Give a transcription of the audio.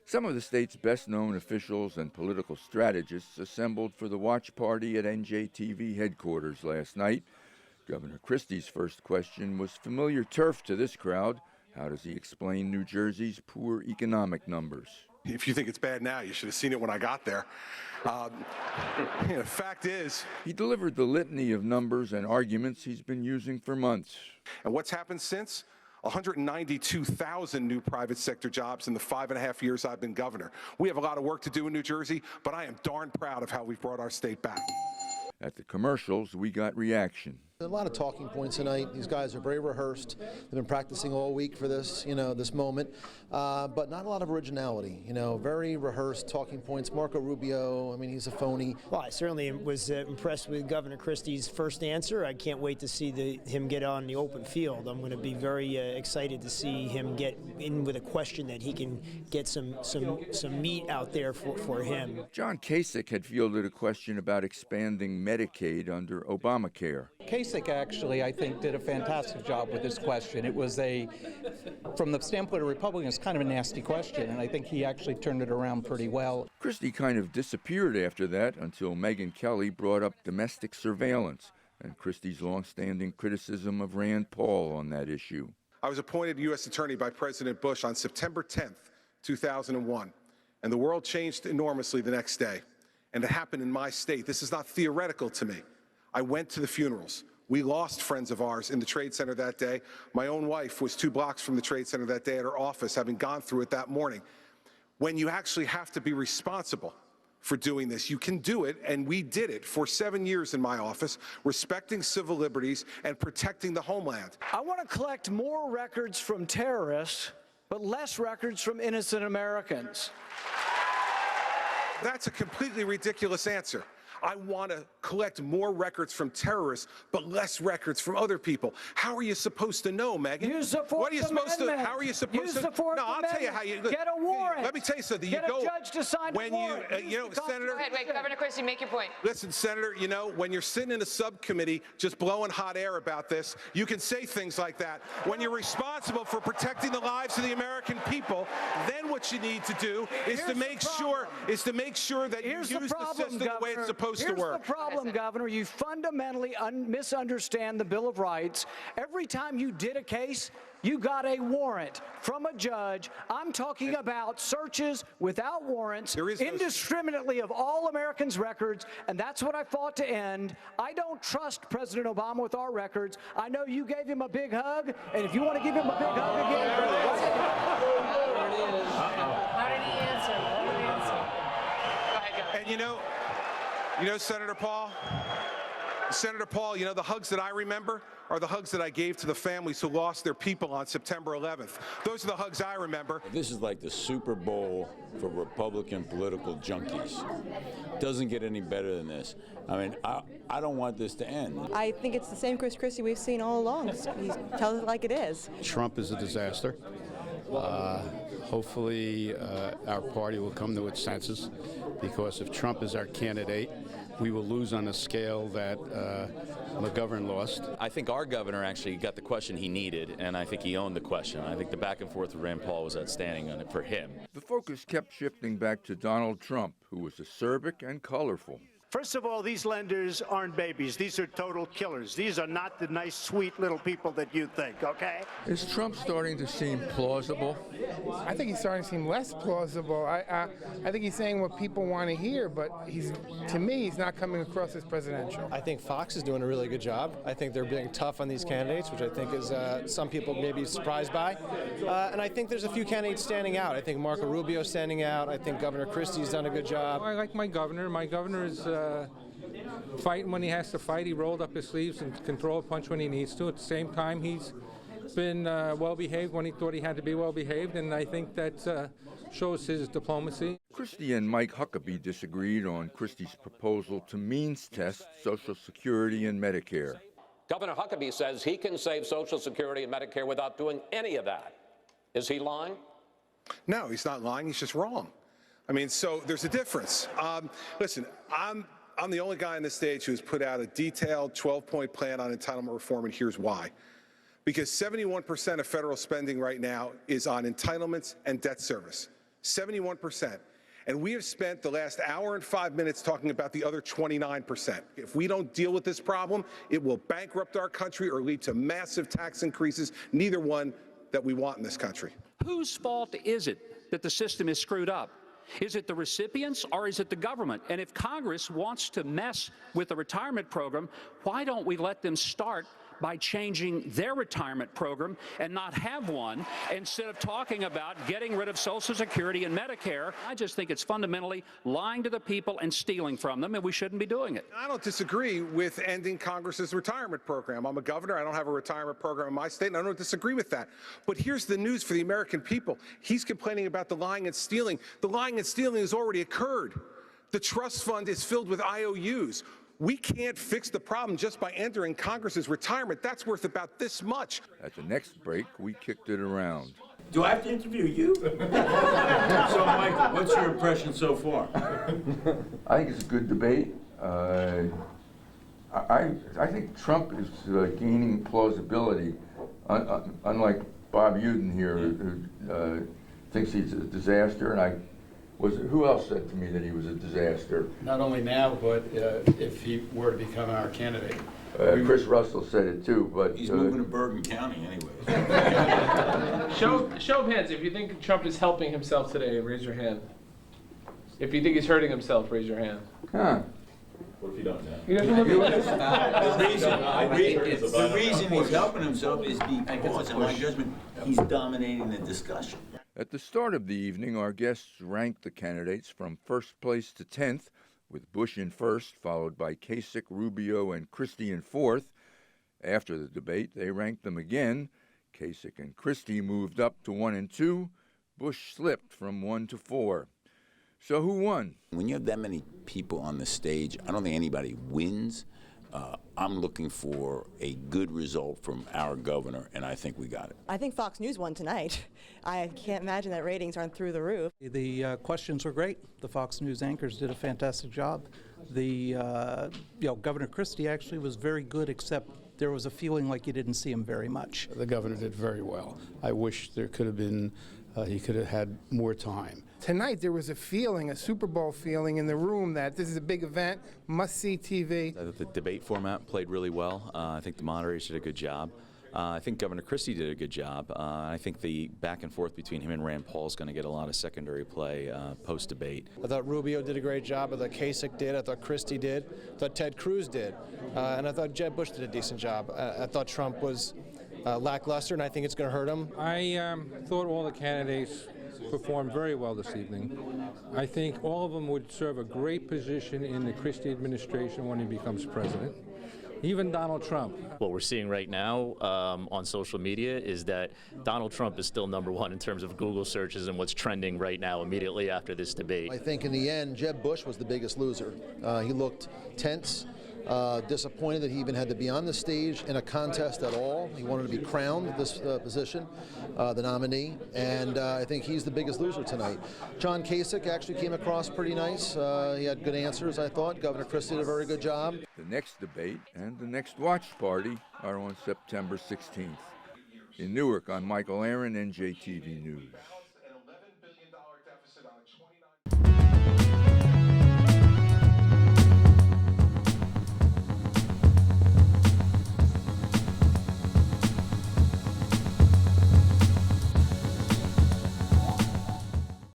Some of the state's best-known officials and political strategists assembled for the watch party at NJTV headquarters last night. Governor Christie's first question was familiar turf to this crowd. How does he explain New Jersey's poor economic numbers? If you think it's bad now, you should have seen it when I got there. The fact is, he delivered the litany of numbers and arguments he's been using for months. And what's happened since? 192,000 new private sector jobs in the 5.5 years I've been governor. We have a lot of work to do in New Jersey, but I am darn proud of how we've brought our state back. At the commercials, we got reaction. A lot of talking points tonight. These guys are very rehearsed. They've been practicing all week for this, this moment, but not a lot of originality. Very rehearsed talking points. Marco Rubio, he's a phony. Well, I certainly was impressed with Governor Christie's first answer. I can't wait to see him get on the open field. I'm going to be very excited to see him get in with a question that he can get some meat out there for him. John Kasich had fielded a question about expanding Medicaid under Obamacare. Kasich actually, I think, did a fantastic job with this question. It was from the standpoint of Republicans, kind of a nasty question, and I think he actually turned it around pretty well. Christie kind of disappeared after that until Megyn Kelly brought up domestic surveillance and Christie's longstanding criticism of Rand Paul on that issue. I was appointed U.S. Attorney by President Bush on September 10th, 2001, and the world changed enormously the next day. And it happened in my state. This is not theoretical to me. I went to the funerals. We lost friends of ours in the Trade Center that day. My own wife was 2 blocks from the Trade Center that day at her office, having gone through it that morning. When you actually have to be responsible for doing this, you can do it, and we did it for 7 years in my office, respecting civil liberties and protecting the homeland. I want to collect more records from terrorists, but less records from innocent Americans. That's a completely ridiculous answer. I want to collect more records from terrorists, but less records from other people. How are you supposed to know, Megyn? Use the Fourth Amendment. How are you supposed Use to? The Fourth no, I'll Amendment. tell you how you get a warrant. Let me tell you something. Get a judge to sign a warrant. Senator. Go ahead, wait, Governor Christie, make your point. Listen, Senator. When you're sitting in a subcommittee just blowing hot air about this, you can say things like that. When you're responsible for protecting the lives of the American people, then what you need to do is to make sure that you use the system the way it's supposed to work. Here's the problem, Governor. You fundamentally misunderstand the Bill of Rights. Every time you did a case, you got a warrant from a judge. I'm talking about searches without warrants, indiscriminately of all Americans' records, and that's what I fought to end. I don't trust President Obama with our records. I know you gave him a big hug, and if you want to give him a big hug again, How did he answer? Go ahead, Governor. And Senator Paul, the hugs that I remember are the hugs that I gave to the families who lost their people on September 11th. Those are the hugs I remember. This is like the Super Bowl for Republican political junkies. Doesn't get any better than this. I don't want this to end. I think it's the same Chris Christie we've seen all along. He tells it like it is. Trump is a disaster. Hopefully our party will come to its senses, because if Trump is our candidate, we will lose on a scale that McGovern lost. I think our governor actually got the question he needed, and I think he owned the question. I think the back and forth with Rand Paul was outstanding on it for him. The focus kept shifting back to Donald Trump, who was acerbic and colorful. First of all, these lenders aren't babies. These are total killers. These are not the nice, sweet little people that you think, okay? Is Trump starting to seem plausible? I think he's starting to seem less plausible. I think he's saying what people want to hear, but to me, he's not coming across as presidential. I think Fox is doing a really good job. I think they're being tough on these candidates, which I think is some people may be surprised by. And I think there's a few candidates standing out. I think Marco Rubio is standing out. I think Governor Christie's done a good job. I like my governor. My governor is fighting when he has to fight. He rolled up his sleeves and can throw a punch when he needs to. At the same time, he's been well-behaved when he thought he had to be well-behaved, and I think that shows his diplomacy. Christie and Mike Huckabee disagreed on Christie's proposal to means test Social Security and Medicare. Governor Huckabee says he can save Social Security and Medicare without doing any of that. Is he lying? No, he's not lying. He's just wrong. So there's a difference. Listen, I'm the only guy on this stage who has put out a detailed 12-point plan on entitlement reform, and here's why. Because 71% of federal spending right now is on entitlements and debt service. 71%. And we have spent the last hour and 5 minutes talking about the other 29%. If we don't deal with this problem, it will bankrupt our country or lead to massive tax increases, neither one that we want in this country. Whose fault is it that the system is screwed up? Is it the recipients or is it the government? And if Congress wants to mess with the retirement program, why don't we let them start by changing their retirement program and not have one instead of talking about getting rid of Social Security and Medicare? I just think it's fundamentally lying to the people and stealing from them, and we shouldn't be doing it. I don't disagree with ending Congress's retirement program. I'm a governor. I don't have a retirement program in my state, and I don't disagree with that. But here's the news for the American people. He's complaining about the lying and stealing. The lying and stealing has already occurred. The trust fund is filled with IOUs. We can't fix the problem just by entering Congress's retirement. That's worth about this much. At the next break, we kicked it around. Do I have to interview you? So, Michael, what's your impression so far? I think it's a good debate. I think Trump is gaining plausibility, unlike Bob Uden here, who thinks he's a disaster. And who else said to me that he was a disaster? Not only now, but if he were to become our candidate. Chris Russell said it too, but he's moving to Bergen County anyway. Show of hands if you think Trump is helping himself today. Raise your hand. If you think he's hurting himself, raise your hand. Huh. What if you don't know? He doesn't look The reason he's helping himself is because, in my judgment, he's dominating the discussion. At the start of the evening, our guests ranked the candidates from first place to 10th, with Bush in first, followed by Kasich, Rubio, and Christie in fourth. After the debate, they ranked them again. Kasich and Christie moved up to 1 and 2. Bush slipped from 1 to 4. So who won? When you have that many people on the stage, I don't think anybody wins. I'm looking for a good result from our governor, and I think we got it. I think Fox News won tonight. I can't imagine that ratings aren't through the roof. The questions were great. The Fox News anchors did a fantastic job. Governor Christie actually was very good, except there was a feeling like you didn't see him very much. The governor did very well. I wish there could have been, he could have had more time. Tonight there was a feeling, a Super Bowl feeling in the room that this is a big event, must-see TV. The debate format played really well. I think the moderators did a good job. I think Governor Christie did a good job. I think the back and forth between him and Rand Paul is going to get a lot of secondary play post-debate. I thought Rubio did a great job. I thought Kasich did. I thought Christie did. I thought Ted Cruz did. And I thought Jeb Bush did a decent job. I thought Trump was lackluster, and I think it's going to hurt him. I thought all the candidates performed very well this evening. I think all of them would serve a great position in the Christie administration when he becomes president. Even Donald Trump. What we're seeing right now on social media is that Donald Trump is still #1 in terms of Google searches and what's trending right now immediately after this debate. I think in the end, Jeb Bush was the biggest loser. He looked tense, disappointed that he even had to be on the stage in a contest at all. He wanted to be crowned this position, the nominee, and I think he's the biggest loser tonight. John Kasich actually came across pretty nice. He had good answers, I thought. Governor Christie did a very good job. The next debate and the next watch party are on September 16th. In Newark, I'm Michael Aaron, NJTV News.